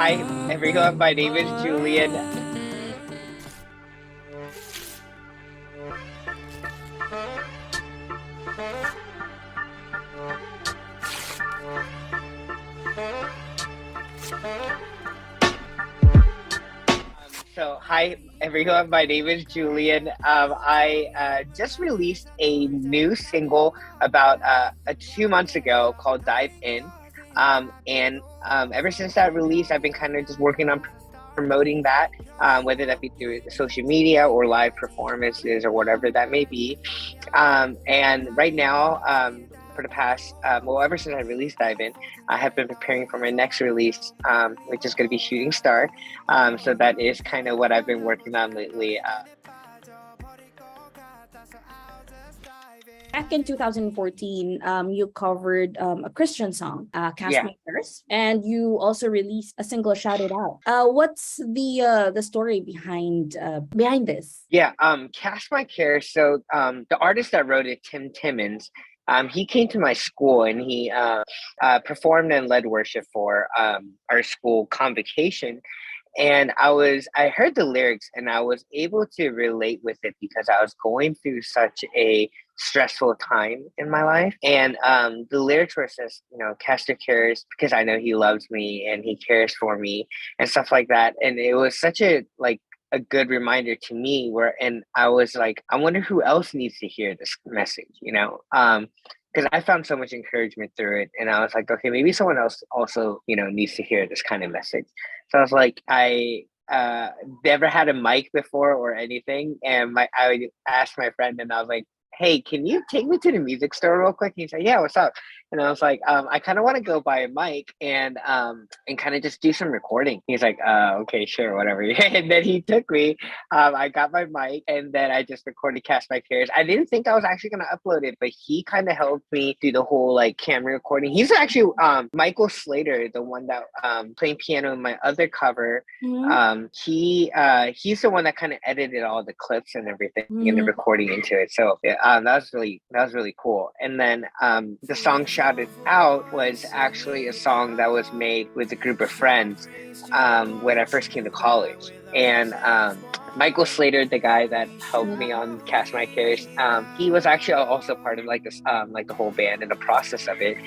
Hi everyone, my name is Julian. Hi everyone, my name is Julian. I just released a new single about 2 months ago called Dive In. And ever since that release, I've been kind of just working on promoting that, whether that be through social media or live performances or whatever that may be. And right now, for the past, well, ever since I released Dive In, I have been preparing for my next release, which is going to be Shooting Star. So that is kind of what I've been working on lately. Back in 2014, you covered a Christian song, "Cast Yeah, My Curse," and you also released a single, "Shout It Out." What's the story behind this? yeah. Cast My Care. So the artist that wrote it, Tim Timmons, he came to my school and he performed and led worship for our school convocation. And I heard the lyrics and I was able to relate with it because I was going through such a stressful time in my life. And the lyrics were says, Castor cares because I know he loves me and he cares for me and stuff like that. And it was such a good reminder to me and I was like, I wonder who else needs to hear this message. Because I found so much encouragement through it, and I was like, okay, maybe someone else also, needs to hear this kind of message. So I was like, I never had a mic before or anything, and I asked my friend, and I was like, hey, can you take me to the music store real quick? And he said, yeah, what's up? And I was like, I kind of want to go buy a mic and kind of just do some recording. He's like, okay, sure, whatever. And then he took me. I got my mic and then I just recorded Cast My Cares. I didn't think I was actually gonna upload it, but he kind of helped me do the whole like camera recording. He's actually Michael Slater, the one that playing piano in my other cover. Mhm. He's the one that kind of edited all the clips and everything and the Mhm. recording into it. So yeah, that was really cool. And then the song "Shout It Out" was actually a song that was made with a group of friends when I first came to college. And Michael Slater, the guy that helped me on Cast My Cares, he was actually also part of like this, like the whole band and the process of it.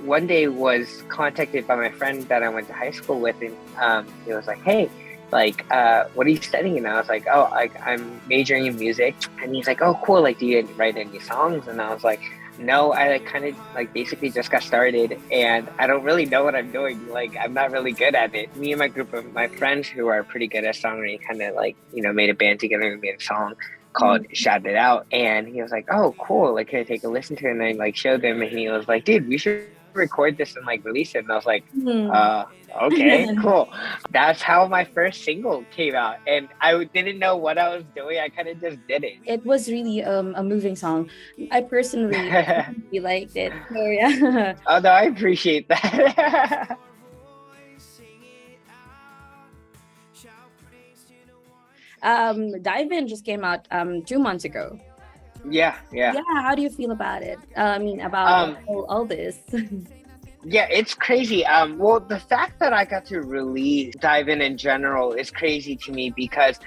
One day was contacted by my friend that I went to high school with, and he was like, "Hey, like, what are you studying?" And I was like, "Oh, like I'm majoring in music." And he's like, "Oh, cool. Like, do you write any songs?" And I was like, no, I like kind of like basically just got started and I don't really know what I'm doing. Like I'm not really good at it. Me and my group of my friends who are pretty good at songwriting kind of like, made a band together and made a song called Mhm. Shout It Out. And he was like, oh, cool. Like, can I take a listen to it? And I like showed him and he was like, dude, we should record this and like release it. And I was like, Mhm. uh, okay, cool. That's how my first single came out. And I didn't know what I was doing. I kind of just did It was really a moving song. I personally it. really liked it. So yeah. Oh no, I appreciate that. Dive In just came out 2 months ago. Yeah, yeah. Yeah, how do you feel about it? I mean, about Um, all this. yeah, it's crazy. Well, the fact that I got to release Dive In general is crazy to me because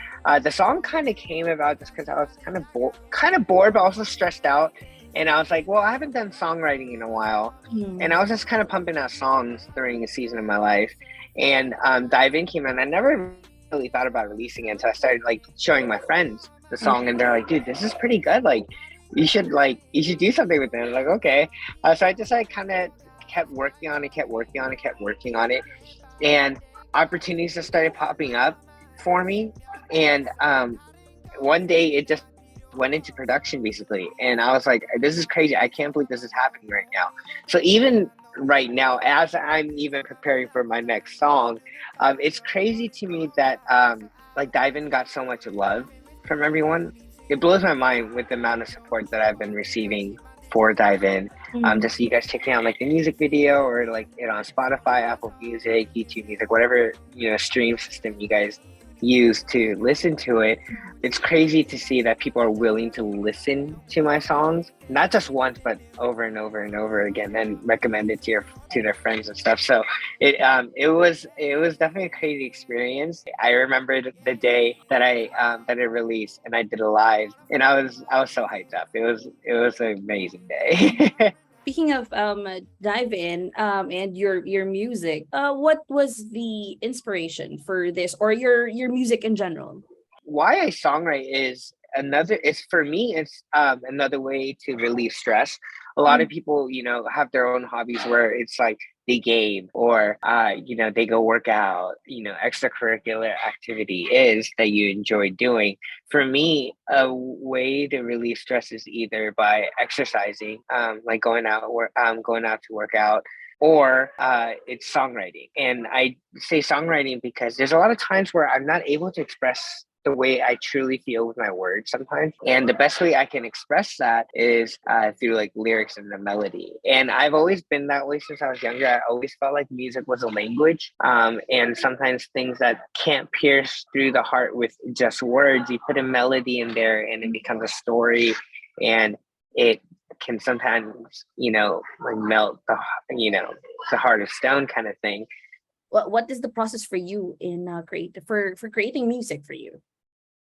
the song kind of came about just because I was kind of bored, but also stressed out. And I was like, well, I haven't done songwriting in a while, and Mm. I was just kind of pumping out songs during a season of my life. And Dive In came out, and I never really thought about releasing it until I started like showing my friends the song, and they're like, dude, this is pretty good. Like, you should do something with it. I'm like, okay. So I just like kind of kept working on it, kept working on it, kept working on it, and opportunities just started popping up for me. And one day it just went into production basically, and I was like, "This is crazy! I can't believe this is happening right now." So even right now, as I'm even preparing for my next song, it's crazy to me that like Dive In got so much love from everyone. It blows my mind with the amount of support that I've been receiving for Dive In. Mm. Just so you guys checking out like the music video or like it on Spotify, Apple Music, YouTube Music, whatever stream system you guys use to listen to it, it's crazy to see that people are willing to listen to my songs, not just once, but over and over and over again, and recommend it to their friends and stuff. So it was definitely a crazy experience. I remember the day that that it released, and I did a live, and I was so hyped up. It was an amazing day. Speaking of dive in and your music, what was the inspiration for this or your music in general? Why I songwrite is another, it's for me, it's another way to relieve stress. A lot of Mm, people, have their own hobbies where it's like they game, or they go work out. Extracurricular activity is that you enjoy doing. For me, a way to relieve stress is either by exercising, like going out to work out, or it's songwriting. And I say songwriting because there's a lot of times where I'm not able to express the way I truly feel with my words sometimes. And the best way I can express that is through like lyrics and the melody. And I've always been that way since I was younger. I always felt like music was a language. And sometimes things that can't pierce through the heart with just words, you put a melody in there and it becomes a story. And it can sometimes, like melt the heart of stone kind of thing. what is the process for you in for creating music for you?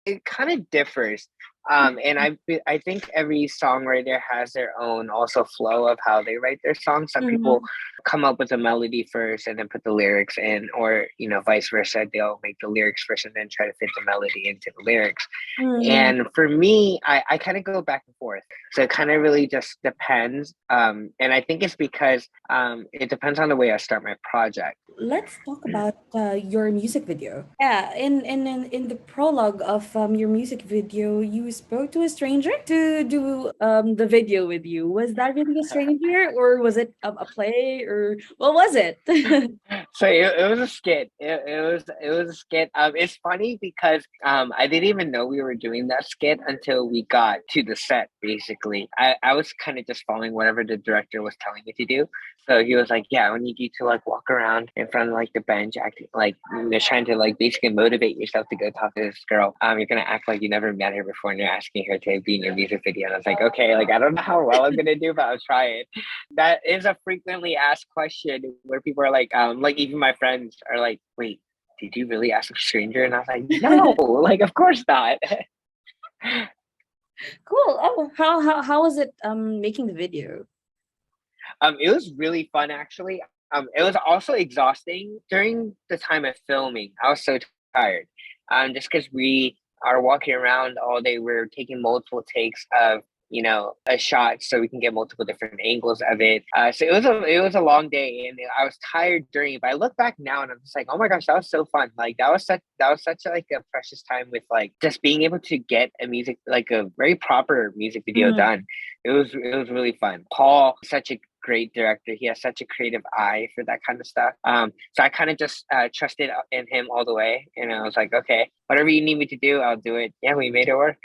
It kind of differs. And I think every songwriter has their own also flow of how they write their songs. Some people Mhm, come up with a melody first and then put the lyrics in, or vice versa. They'll make the lyrics first and then try to fit the melody into the lyrics. mhm. And for me, I kind of go back and forth. So it kind of really just depends. And I think it's because it depends on the way I start my project. Let's talk about your music video. Yeah, in the prologue of your music video, you spoke to a stranger to do the video with you. Was that really a stranger, or was it a play, or what was it? So it was a skit. It was a skit. It's funny because I didn't even know we were doing that skit until we got to the set. Basically, I was kind of just following whatever the director was telling me to do. So he was like, "Yeah, I need you to like walk around in front of like the bench, acting like you're trying to like basically motivate yourself to go talk to this girl. You're gonna act like you never met her before, and you're asking her to be in your music video." And I was like, "Okay, like I don't know how well I'm gonna do, but I'll try it." That is a frequently asked question where people are like even my friends are like, "Wait, did you really ask a stranger?" And I was like, "No, like of course not." Cool. Oh, how was it making the video? It was really fun actually. It was also exhausting during the time of filming. I was so tired. Just because we are walking around all day, we're taking multiple takes of a shot so we can get multiple different angles of it. So it was a long day, and I was tired during it. But I look back now, and I'm just like, oh my gosh, that was so fun. Like that was such like a precious time with like just being able to get a music like a very proper music video Mm. done. It was really fun. Paul, such a great director. He has such a creative eye for that kind of stuff. So I kind of just trusted in him all the way, and I was like, okay, whatever you need me to do, I'll do it. Yeah, we made it work.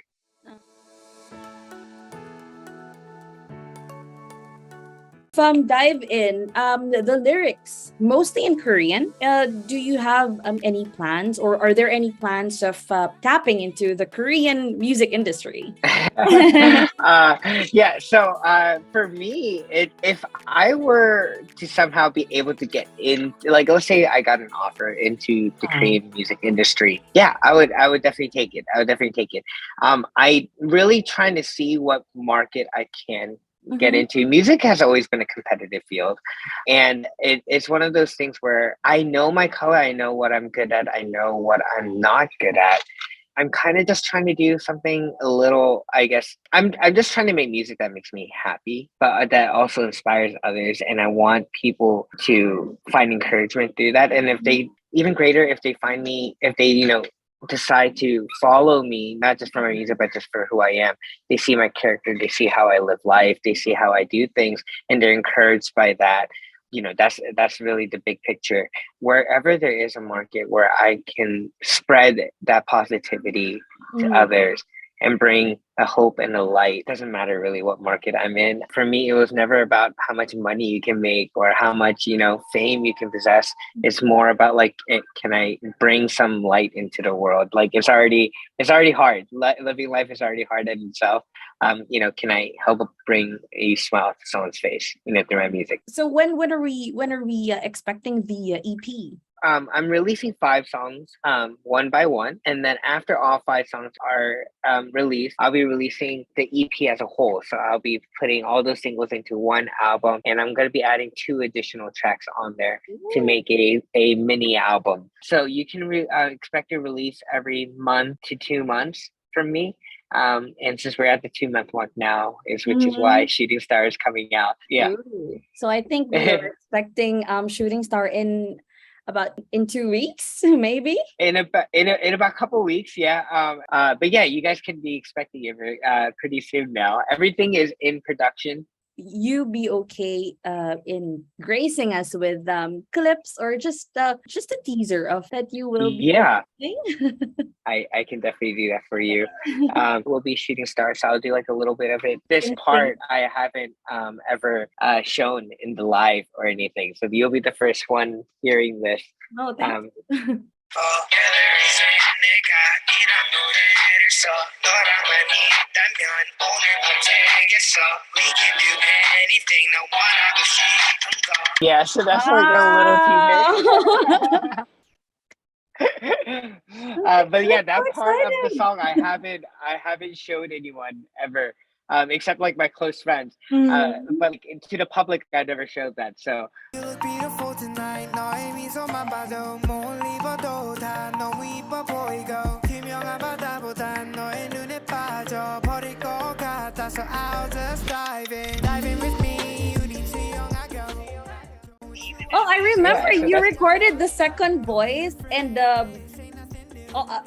From Dive In, the lyrics mostly in Korean. Do you have any plans, or are there any plans of tapping into the Korean music industry? Yeah, so for me, if I were to somehow be able to get in, like, let's say I got an offer into the Korean music industry, yeah, I would definitely take it. I would definitely take it. I really trying to see what market I can get Mhm. into. Music has always been a competitive field, and it's one of those things where I know my color, I know what I'm good at, I know what I'm not good at. I'm kind of just trying to do something a little, I guess. I'm just trying to make music that makes me happy, but that also inspires others. And I want people to find encouragement through that. And if they, even greater, if they find me, if they, decide to follow me, not just for my music, but just for who I am, they see my character, they see how I live life, they see how I do things, and they're encouraged by that. That's really the big picture. Wherever there is a market where I can spread that positivity to Mm. others, and bring a hope and a light. Doesn't matter really what market I'm in. For me, it was never about how much money you can make or how much, fame you can possess. It's more about like, can I bring some light into the world? Like it's already hard. Living life is already hard in itself. Can I help bring a smile to someone's face, through my music? So when are we expecting the EP? I'm releasing 5 songs, one by one, and then after all 5 songs are released, I'll be releasing the EP as a whole. So I'll be putting all those singles into one album, and I'm gonna be adding 2 additional tracks on there to make it a mini album. So you can expect a release every month to 2 months from me. And since we're at the 2 month mark now, which is why Mhm. Shooting Star is coming out. Yeah. Ooh. So I think we are expecting Shooting Star in 2 weeks, maybe. In about a couple weeks, yeah. But yeah, you guys can be expecting it pretty soon now. Everything is in production. You be okay in gracing us with clips or just a teaser of that you will be Yeah, releasing? I can definitely do that for you. We'll be shooting stars, so I'll do like a little bit of it. This Anything. part I haven't ever shown in the live or anything, so you'll be the first one hearing this. No, thank Um, you. yeah, so that's like a little teaser. Wow. But yeah, So that part of the excited. song I haven't showed anyone ever, except like my close friends. Mhm. But like to the public, I never showed that. So You look beautiful tonight. 너의 미소만 봐도 못 입어도 다 너무 이뻐 보이고 투명한 바다보단 너의 눈에 빠져 버릴 것 같아서 I'll just dive in with me. 우린 수영하고. Oh, I remember yeah, so you that's recorded the second voice and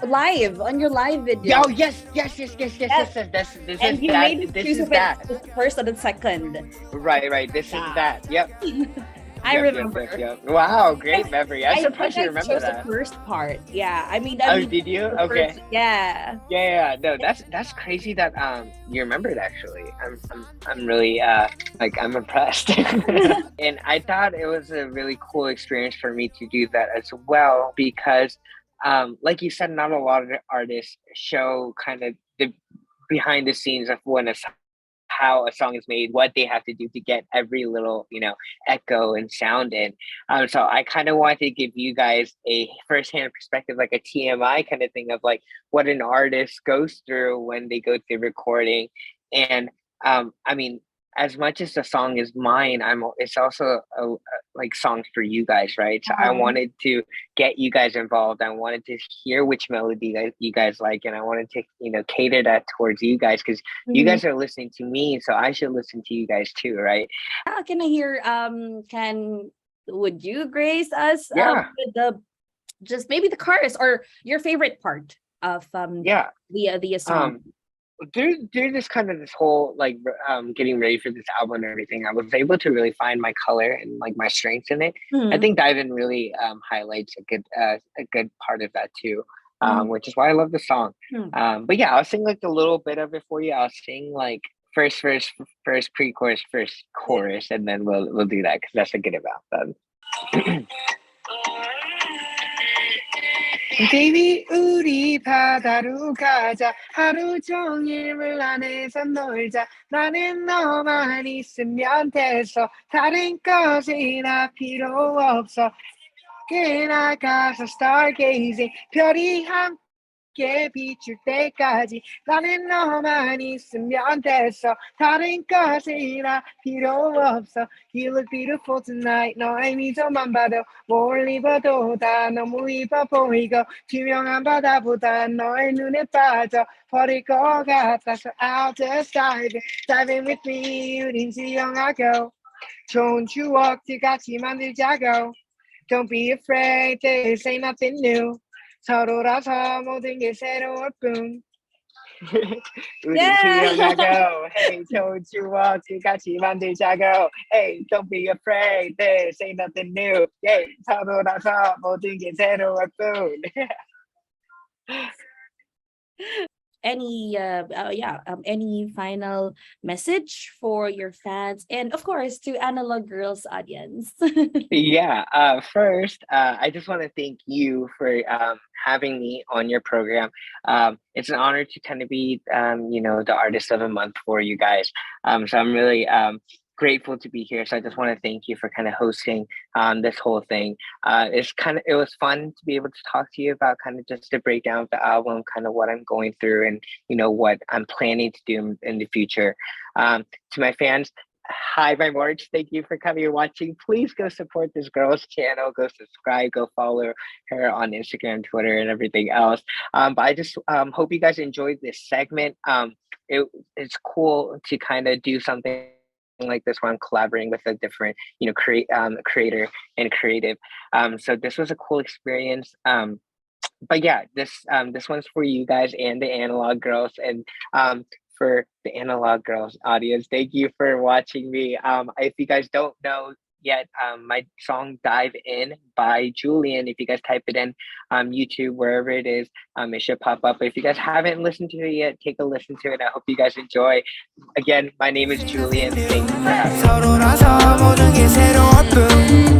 live on your live video. oh yes, yes, yes, yes, yes, Yes. yes, yes. This And is you that. made us This choose is if it's that. the first or the second. Right. This is Yeah. that. Yep. I remember. Yep. Wow, great memory. I'm I think surprised you I remember chose the that. first part. Yeah. I mean Oh, did you? the Okay. first, yeah. Yeah. No, that's crazy that you remembered actually. I'm really like I'm impressed. And I thought it was a really cool experience for me to do that as well because like you said, not a lot of artists show kind of the behind the scenes of how a song is made, what they have to do to get every little, echo and sound in. So I kind of wanted to give you guys a firsthand perspective, like a TMI kind of thing of like what an artist goes through when they go through recording. And I mean, as much as the song is mine, it's also like songs for you guys, right? So I Uh-huh. wanted to get you guys involved. I wanted to hear which melody you guys like, and I wanted to, cater that towards you guys because you Mhm. guys are listening to me, so I should listen to you guys too, right? Can I hear can would you grace us Yeah, with the just maybe the chorus or your favorite part of yeah. the song? Um, through this whole like getting ready for this album and everything, I was able to really find my color and like my strengths in it. I Mhm. think Diven really highlights a good part of that too, Mhm. which is why I love the song. Mhm. But yeah, I'll sing like a little bit of it for you. I'll sing like first verse, first pre-chorus, first Yeah. chorus, and then we'll do that because that's a good amount then. Baby, 우리 바다로 가자. 하루 종일 물 안에서 놀자. 나는 너만 있으면 돼서 다른 것이나 필요 없어. 밖에 나가서 stargazing. 별이 함께 비출 때까지 나는 너만 있으면 됐어. 다른 것이나 필요 없어. You look beautiful tonight. 너의 미소만 봐도 뭘 입어도 다 너무 이뻐 보이고 투명한 바다보다 너의 눈에 빠져 버릴 것 같아서 I'll just dive in with me. 우린 수영하고 좋은 추억들 같이 만들자고. Don't be afraid, this ain't nothing new. 서로라서 모든 게 새로울 뿐. 우린 Yeah. 수영하고, hey, 좋은 추억들 같이 만들자고. Hey, don't be afraid, this ain't nothing new. Yeah, 서로라서 모든 게 새로울 뿐. any final message for your fans and of course to Analog Girls audience? Yeah. First, I just want to thank you for having me on your program. It's an honor to kind of be, the artist of the month for you guys. So I'm really grateful to be here. So I just want to thank you for kind of hosting this whole thing. It was fun to be able to talk to you about kind of just the breakdown of the album, kind of what I'm going through, and what I'm planning to do in the future. To my fans. Hi, my March. Thank you for coming and watching. Please go support this girl's channel. Go subscribe. Go follow her on Instagram, Twitter, and everything else. But I just hope you guys enjoyed this segment. It's cool to kind of do something like this where I'm collaborating with a different, creator and creative. So this was a cool experience. But yeah, this one's for you guys and the Analog Girls, and for the Analog Girls audience, thank you for watching me. If you guys don't know yet, my song "Dive In" by Julian. If you guys type it in YouTube, wherever it is, it should pop up. But if you guys haven't listened to it yet, take a listen to it. I hope you guys enjoy. Again, my name is Julian. Thank you for having me. 서로라서 모든 게 새로웠음